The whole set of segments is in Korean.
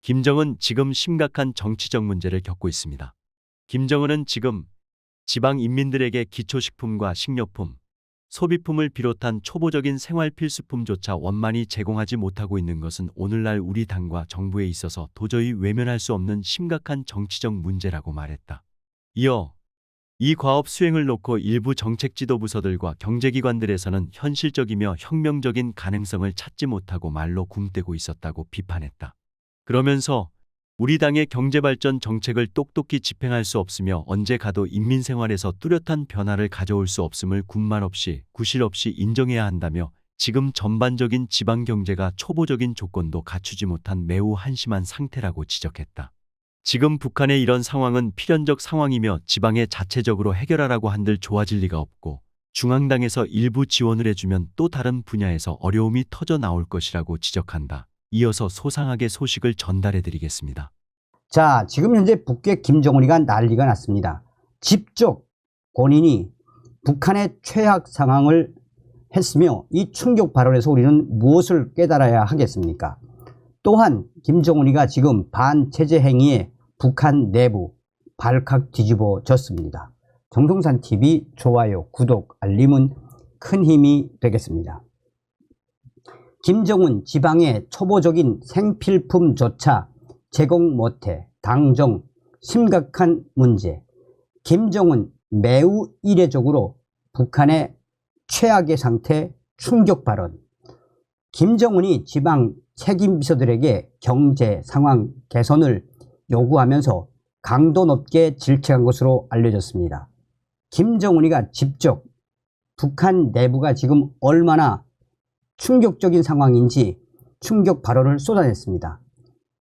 김정은 지금 심각한 정치적 문제를 겪고 있습니다. 김정은은 지금 지방 인민들에게 기초식품과 식료품, 소비품을 비롯한 초보적인 생활 필수품조차 원만히 제공하지 못하고 있는 것은 오늘날 우리 당과 정부에 있어서 도저히 외면할 수 없는 심각한 정치적 문제라고 말했다. 이어 이 과업 수행을 놓고 일부 정책 지도 부서들과 경제기관들에서는 현실적이며 혁명적인 가능성을 찾지 못하고 말로 굼떼고 있었다고 비판했다. 그러면서 우리 당의 경제발전 정책을 똑똑히 집행할 수 없으며 언제 가도 인민생활에서 뚜렷한 변화를 가져올 수 없음을 군말 없이 구실 없이 인정해야 한다며 지금 전반적인 지방경제가 초보적인 조건도 갖추지 못한 매우 한심한 상태라고 지적했다. 지금 북한의 이런 상황은 필연적 상황이며 지방에 자체적으로 해결하라고 한들 좋아질 리가 없고 중앙당에서 일부 지원을 해주면 또 다른 분야에서 어려움이 터져 나올 것이라고 지적한다. 이어서 소상하게 소식을 전달해 드리겠습니다. 자, 지금 현재 북괴 김정은이가 난리가 났습니다. 직접 본인이 북한의 최악 상황을 했으며 이 충격 발언에서 우리는 무엇을 깨달아야 하겠습니까? 또한 김정은이가 지금 반체제 행위에 북한 내부 발칵 뒤집어졌습니다. 정동산TV 좋아요, 구독, 알림은 큰 힘이 되겠습니다. 김정은 지방의 초보적인 생필품조차 제공 못해 당정 심각한 문제. 김정은 매우 이례적으로 북한의 최악의 상태 충격 발언. 김정은이 지방 책임비서들에게 경제 상황 개선을 요구하면서 강도 높게 질책한 것으로 알려졌습니다. 김정은이가 직접 북한 내부가 지금 얼마나 충격적인 상황인지 충격 발언을 쏟아냈습니다.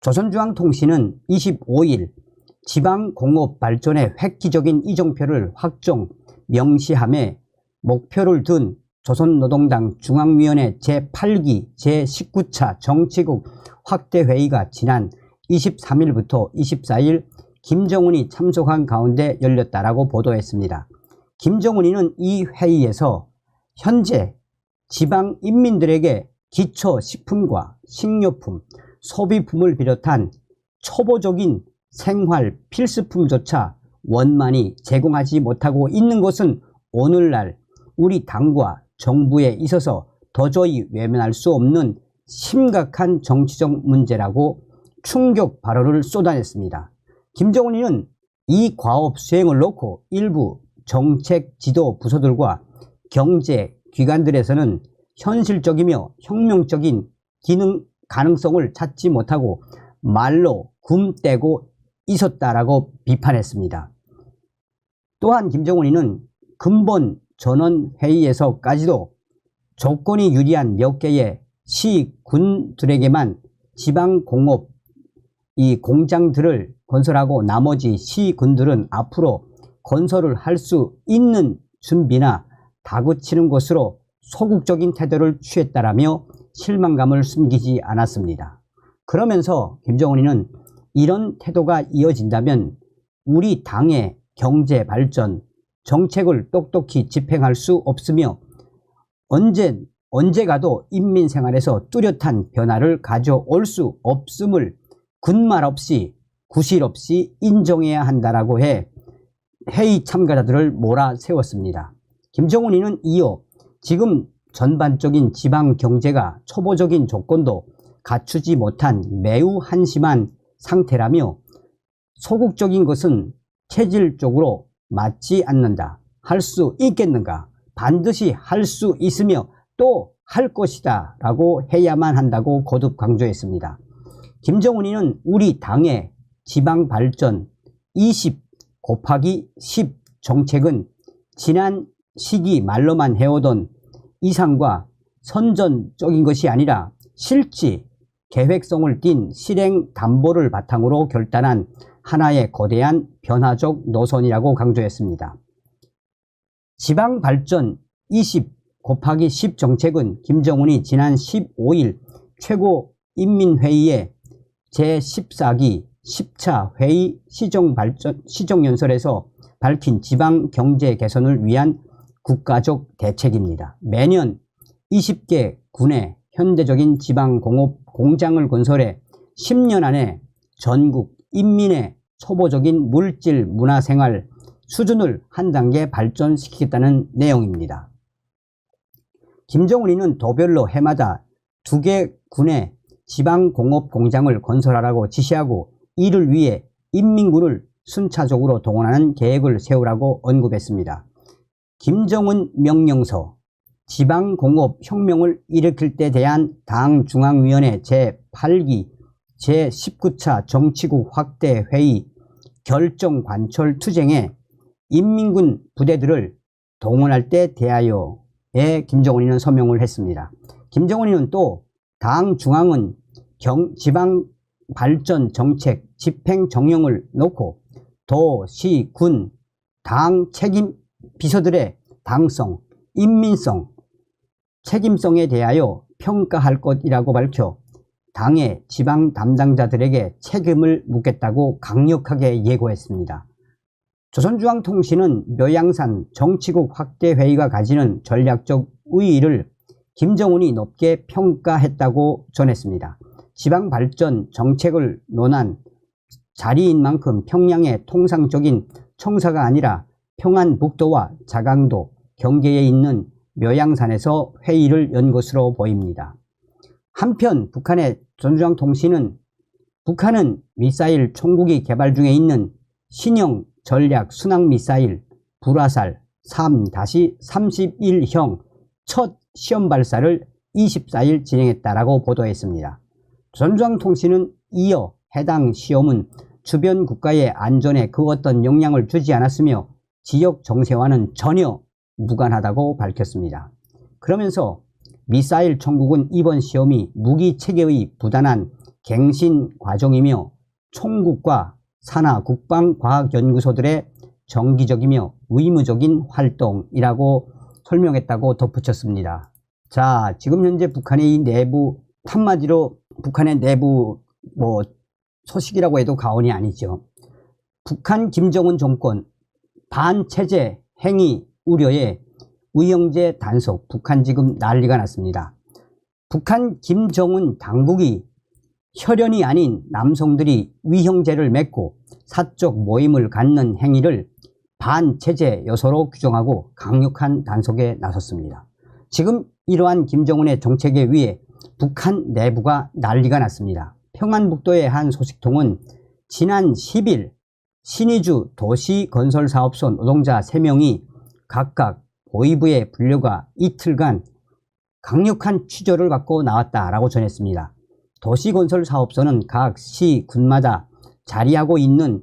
조선중앙통신은 25일 지방공업 발전의 획기적인 이정표를 확정 명시함에 목표를 둔 조선노동당 중앙위원회 제8기 제19차 정치국 확대회의가 지난 23일부터 24일 김정은이 참석한 가운데 열렸다라고 보도했습니다. 김정은이는 이 회의에서 현재 지방 인민들에게 기초식품과 식료품, 소비품을 비롯한 초보적인 생활 필수품조차 원만히 제공하지 못하고 있는 것은 오늘날 우리 당과 정부에 있어서 도저히 외면할 수 없는 심각한 정치적 문제라고 충격 발언을 쏟아냈습니다. 김정은이는 이 과업 수행을 놓고 일부 정책 지도 부서들과 경제 기관들에서는 현실적이며 혁명적인 기능 가능성을 찾지 못하고 말로 굼떼고 있었다라고 비판했습니다. 또한 김정은이는 근본 전원회의에서까지도 조건이 유리한 몇 개의 시군들에게만 지방공업 이 공장들을 건설하고 나머지 시군들은 앞으로 건설을 할 수 있는 준비나 다그치는 것으로 소극적인 태도를 취했다라며 실망감을 숨기지 않았습니다. 그러면서 김정은이는 이런 태도가 이어진다면 우리 당의 경제 발전 정책을 똑똑히 집행할 수 없으며 언제 가도 인민 생활에서 뚜렷한 변화를 가져올 수 없음을 군말 없이 구실 없이 인정해야 한다라고 해 회의 참가자들을 몰아세웠습니다. 김정은이는 이어 지금 전반적인 지방 경제가 초보적인 조건도 갖추지 못한 매우 한심한 상태라며 소극적인 것은 체질적으로 맞지 않는다. 할 수 있겠는가? 반드시 할 수 있으며 또 할 것이다 라고 해야만 한다고 거듭 강조했습니다. 김정은이는 우리 당의 지방발전 20 곱하기 10 정책은 지난 시기 말로만 해오던 이상과 선전적인 것이 아니라 실제 계획성을 띤 실행 담보를 바탕으로 결단한 하나의 거대한 변화적 노선이라고 강조했습니다. 지방발전 20 곱하기 10 정책은 김정은이 지난 15일 최고인민회의의 제14기 10차 회의 시정연설에서 밝힌 지방경제 개선을 위한 국가적 대책입니다. 매년 20개 군의 현대적인 지방공업 공장을 건설해 10년 안에 전국 인민의 초보적인 물질 문화생활 수준을 한 단계 발전시키겠다는 내용입니다. 김정은이는 도별로 해마다 2개 군의 지방공업공장을 건설하라고 지시하고 이를 위해 인민군을 순차적으로 동원하는 계획을 세우라고 언급했습니다. 김정은 명령서 지방공업혁명을 일으킬 때 대한 당중앙위원회 제8기 제19차 정치국 확대 회의 결정 관철 투쟁에 인민군 부대들을 동원할 때 대하여에 김정은이는 서명을 했습니다. 김정은이는 또 당 중앙은 지방 발전 정책 집행 정령을 놓고 도, 시, 군, 당 책임 비서들의 당성, 인민성, 책임성에 대하여 평가할 것이라고 밝혀 당의 지방 담당자들에게 책임을 묻겠다고 강력하게 예고했습니다. 조선중앙통신은 묘양산 정치국 확대회의가 가지는 전략적 의의를 김정은이 높게 평가했다고 전했습니다. 지방발전 정책을 논한 자리인 만큼 평양의 통상적인 청사가 아니라 평안북도와 자강도 경계에 있는 묘양산에서 회의를 연 것으로 보입니다. 한편 북한의 조선중앙통신은 북한은 미사일 총국이 개발 중에 있는 신형 전략 순항미사일 불화살 3-31형 첫 시험 발사를 24일 진행했다라고 보도했습니다. 조선중앙통신은 이어 해당 시험은 주변 국가의 안전에 그 어떤 영향을 주지 않았으며 지역 정세와는 전혀 무관하다고 밝혔습니다. 그러면서 미사일 총국은 이번 시험이 무기 체계의 부단한 갱신 과정이며 총국과 산하 국방과학연구소들의 정기적이며 의무적인 활동이라고 설명했다고 덧붙였습니다. 자, 지금 현재 북한의 이 내부, 한마디로 북한의 내부 소식이라고 해도 과언이 아니죠. 북한 김정은 정권 반체제 행위 우려에 위형제 단속, 북한 지금 난리가 났습니다. 북한 김정은 당국이 혈연이 아닌 남성들이 위형제를 맺고 사적 모임을 갖는 행위를 반체제 요소로 규정하고 강력한 단속에 나섰습니다. 지금 이러한 김정은의 정책에 의해 북한 내부가 난리가 났습니다. 평안북도의 한 소식통은 지난 10일 신의주 도시건설사업소 노동자 3명이 각각 보위부의 분류가 이틀간 강력한 취조를 받고 나왔다라고 전했습니다. 도시건설사업소는 각 시, 군마다 자리하고 있는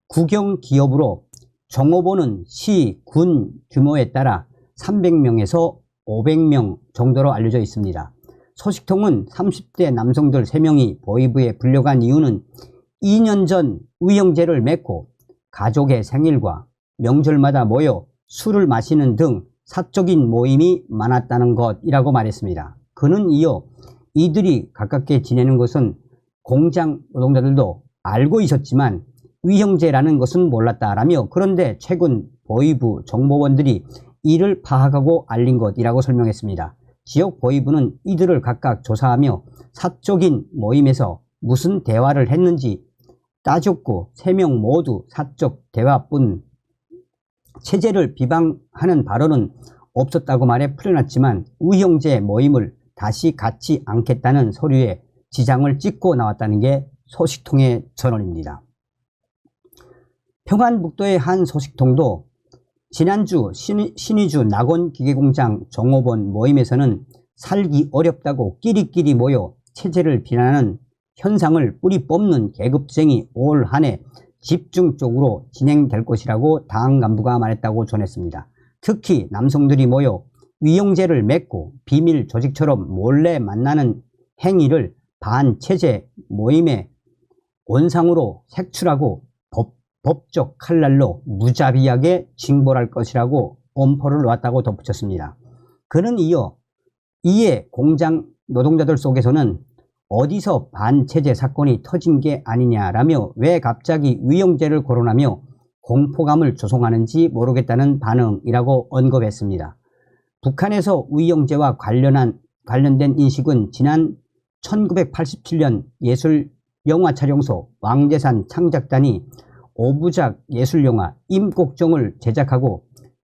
국영기업으로 종업원은 시, 군 규모에 따라 300명에서 500명 정도로 알려져 있습니다. 소식통은 30대 남성들 3명이 보위부에 불려간 이유는 2년 전 위형제를 맺고 가족의 생일과 명절마다 모여 술을 마시는 등 사적인 모임이 많았다는 것이라고 말했습니다. 그는 이어 이들이 가깝게 지내는 것은 공장 노동자들도 알고 있었지만 위형제라는 것은 몰랐다라며 그런데 최근 보위부 정보원들이 이를 파악하고 알린 것이라고 설명했습니다. 지역 보위부는 이들을 각각 조사하며 사적인 모임에서 무슨 대화를 했는지 따졌고 3명 모두 사적 대화뿐 체제를 비방하는 발언은 없었다고 말해 풀어놨지만 위형제 모임을 다시 갖지 않겠다는 서류에 지장을 찍고 나왔다는 게 소식통의 전언입니다. 평안북도의 한 소식통도 지난주 신의주 낙원기계공장 종업원 모임에서는 살기 어렵다고 끼리끼리 모여 체제를 비난하는 현상을 뿌리 뽑는 계급쟁이 올 한 해 집중적으로 진행될 것이라고 당 간부가 말했다고 전했습니다. 특히 남성들이 모여 위형제를 맺고 비밀 조직처럼 몰래 만나는 행위를 반체제 모임의 원상으로 색출하고 법적 칼날로 무자비하게 징벌할 것이라고 엄포를 놓았다고 덧붙였습니다. 그는 이에 공장 노동자들 속에서는 어디서 반체제 사건이 터진 게 아니냐라며 왜 갑자기 위형제를 거론하며 공포감을 조성하는지 모르겠다는 반응이라고 언급했습니다. 북한에서 위형제와 관련된 인식은 지난 1987년 영화촬영소 왕재산 창작단이 5부작 예술영화 임꺽정을 제작하고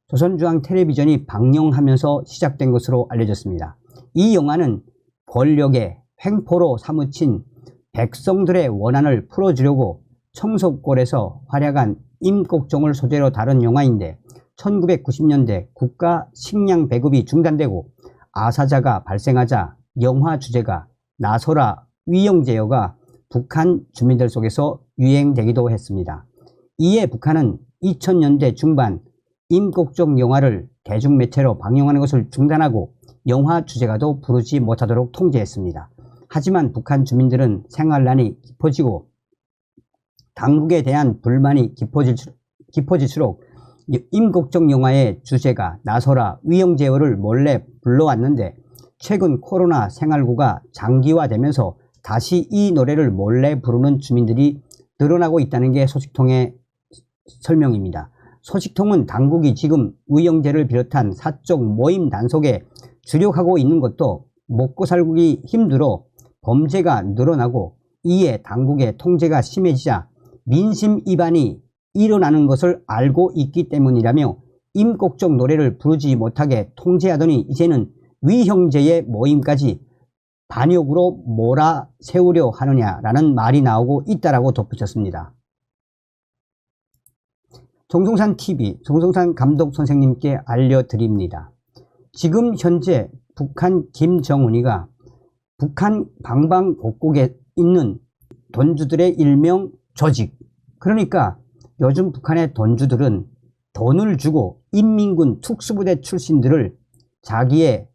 조선중앙텔레비전이 방영하면서 시작된 것으로 알려졌습니다. 이 영화는 권력의 횡포로 사무친 백성들의 원한을 풀어주려고 청석골에서 활약한 임꺽정을 소재로 다룬 영화인데 1990년대 국가 식량 배급이 중단되고 아사자가 발생하자 영화 주제가 나서라 위영제여가 북한 주민들 속에서 유행되기도 했습니다. 이에 북한은 2000년대 중반 임꺽정 영화를 대중매체로 방영하는 것을 중단하고 영화 주제가도 부르지 못하도록 통제했습니다. 하지만 북한 주민들은 생활난이 깊어지고 당국에 대한 불만이 깊어질수록 임꺽정 영화의 주제가 나서라 위영제어를 몰래 불러왔는데 최근 코로나 생활고가 장기화되면서 다시 이 노래를 몰래 부르는 주민들이 늘어나고 있다는 게 소식통의 설명입니다. 소식통은 당국이 지금 위영제를 비롯한 사적 모임 단속에 주력하고 있는 것도 먹고 살기 힘들어 범죄가 늘어나고 이에 당국의 통제가 심해지자 민심 위반이 일어나는 것을 알고 있기 때문이라며 임꺽정 노래를 부르지 못하게 통제하더니 이제는 위형제의 모임까지 반역으로 몰아세우려 하느냐라는 말이 나오고 있다라고 덧붙였습니다. 정성산TV 정성산 감독 선생님께 알려드립니다. 지금 현재 북한 김정은이가 북한 방방곡곡에 있는 돈주들의 일명 조직, 그러니까 요즘 북한의 돈주들은 돈을 주고 인민군 특수부대 출신들을 자기의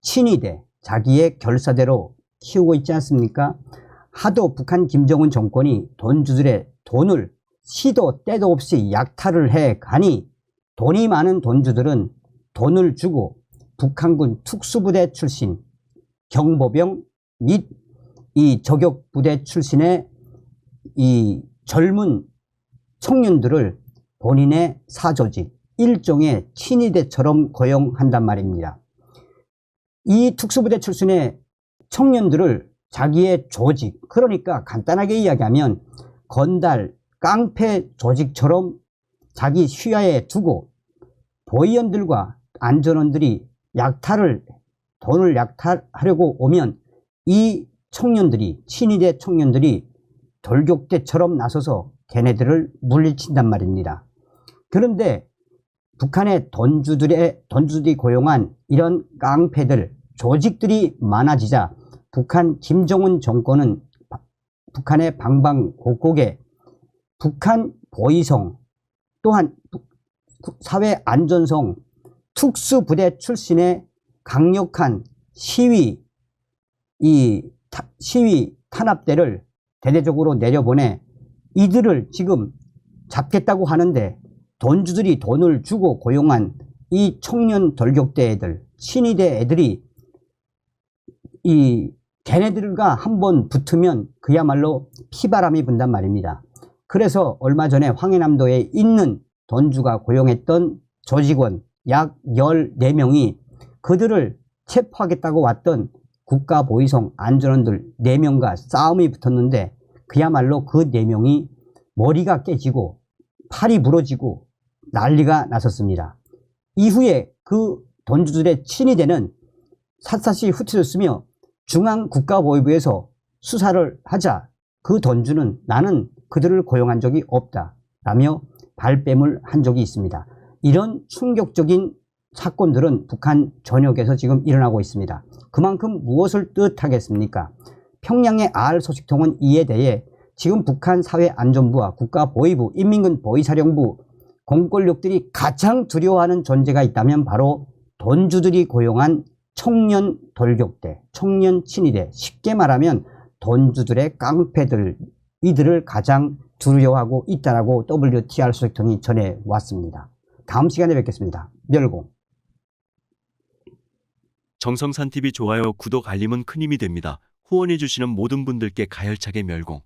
친위대, 자기의 결사대로 키우고 있지 않습니까? 하도 북한 김정은 정권이 돈주들의 돈을 시도 때도 없이 약탈을 해 가니 돈이 많은 돈주들은 돈을 주고 북한군 특수부대 출신 경보병 및 이 저격부대 출신의 이 젊은 청년들을 본인의 사조직, 일종의 친위대처럼 고용한단 말입니다. 이 특수부대 출신의 청년들을 자기의 조직, 그러니까 간단하게 이야기하면 건달, 깡패 조직처럼 자기 휘하에 두고 보위원들과 안전원들이 돈을 약탈하려고 오면 이 청년들이, 친위대 청년들이 돌격대처럼 나서서 걔네들을 물리친단 말입니다. 그런데 북한의 돈주들이 고용한 이런 깡패들, 조직들이 많아지자 북한 김정은 정권은 북한의 방방곡곡에 북한 보위성 또한 사회안전성 특수부대 출신의 강력한 시위 탄압대를 대대적으로 내려보내 이들을 지금 잡겠다고 하는데 돈주들이 돈을 주고 고용한 이 청년 돌격대 애들, 친위대 애들이 걔네들과 한번 붙으면 그야말로 피바람이 분단 말입니다. 그래서 얼마 전에 황해남도에 있는 돈주가 고용했던 조직원 약 14명이 그들을 체포하겠다고 왔던 국가보위성 안전원들 4명과 싸움이 붙었는데 그야말로 그 4명이 머리가 깨지고 팔이 부러지고 난리가 났었습니다. 이후에 그 돈주들의 친위대는 샅샅이 흩어졌으며 중앙국가보위부에서 수사를 하자 그 돈주는 나는 그들을 고용한 적이 없다 라며 발뺌을 한 적이 있습니다. 이런 충격적인 사건들은 북한 전역에서 지금 일어나고 있습니다. 그만큼 무엇을 뜻하겠습니까? 평양의 R 소식통은 이에 대해 지금 북한 사회안전부와 국가보위부, 인민군 보위사령부 공권력들이 가장 두려워하는 존재가 있다면 바로 돈주들이 고용한 청년 돌격대, 청년 친위대, 쉽게 말하면 돈주들의 깡패들, 이들을 가장 두려워하고 있다라고 WTR 소식통이 전해왔습니다. 다음 시간에 뵙겠습니다. 멸공. 정성산TV 좋아요, 구독, 알림은 큰 힘이 됩니다. 후원해주시는 모든 분들께 가열차게 멸공.